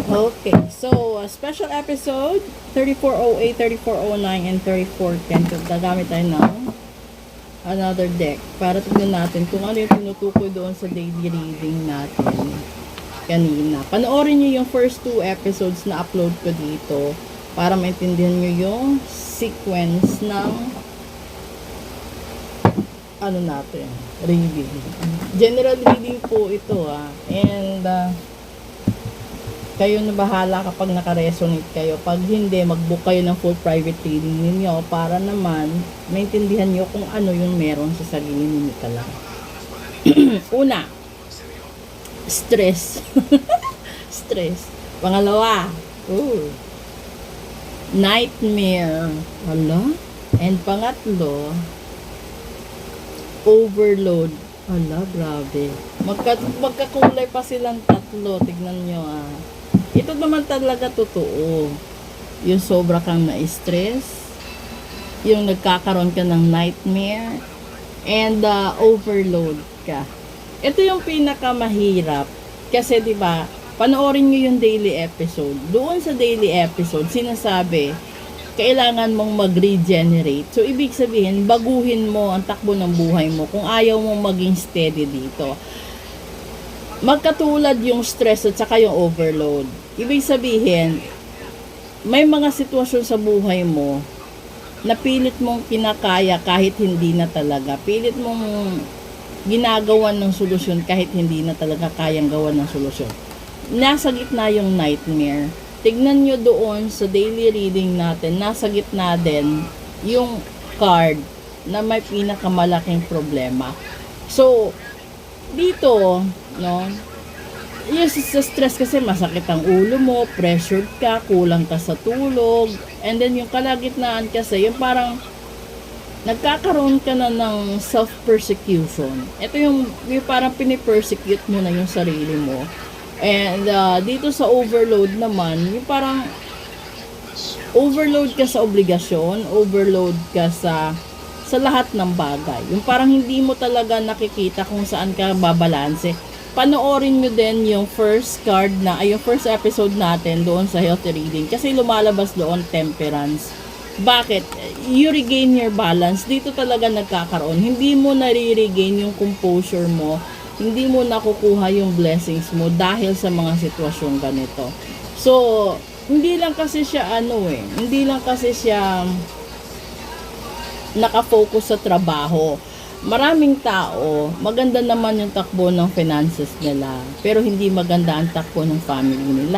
Okay, so special episode 3408, 3409, and 3410. So, gagamit tayo ng another deck para tignan natin kung ano yung tinutukoy doon sa daily reading natin kanina. Panoorin nyo yung first two episodes na upload ko dito para maintindihan nyo yung sequence ng ano natin, reading. General reading po ito and kayo na bahala kapag naka-resonate kayo. Pag hindi, mag-book kayo ng full private reading ninyo para naman maintindihan nyo kung ano yung meron sa sarili ninyo lang. Una, stress. Stress. Pangalawa, nightmare. Hala? And pangatlo, overload. Hala, grabe. Magkakulay pa silang tatlo. Tignan nyo Ito naman talaga totoo. Yung sobra kang na-stress, yung nagkakaroon ka ng nightmare, and overload ka. Ito yung pinakamahirap. Kasi 'di ba, panoorin niyo yung daily episode. Doon sa daily episode, sinasabi, kailangan mong mag-regenerate. So, ibig sabihin, baguhin mo ang takbo ng buhay mo kung ayaw mong maging steady dito. Magkatulad yung stress at saka yung overload. Ibig sabihin, may mga sitwasyon sa buhay mo na pilit mong kinakaya kahit hindi na talaga. Pilit mong ginagawan ng solusyon kahit hindi na talaga kayang gawan ng solusyon. Nasa gitna yung nightmare. Tignan nyo doon sa daily reading natin, nasa gitna din yung card na may pinakamalaking problema. So, dito, no, yung sa stress kasi masakit ang ulo mo, pressured ka, kulang ka sa tulog, and then yung kalagitnaan kasi, yung parang nagkakaroon ka na ng self-persecution. Ito yung parang pinipersecute mo na yung sarili mo. And dito sa overload naman, yung parang overload ka sa obligasyon, overload ka sa lahat ng bagay. Yung parang hindi mo talaga nakikita kung saan ka babalanse. Panoorin nyo din yung first card yung first episode natin doon sa healthy reading. Kasi lumalabas doon temperance. Bakit? You regain your balance. Dito talaga nagkakaroon. Hindi mo nare-regain yung composure mo. Hindi mo nakukuha yung blessings mo dahil sa mga sitwasyong ganito. So, hindi lang kasi siya hindi lang kasi siya nakafocus sa trabaho. Maraming tao, maganda naman yung takbo ng finances nila, pero hindi maganda ang takbo ng family nila.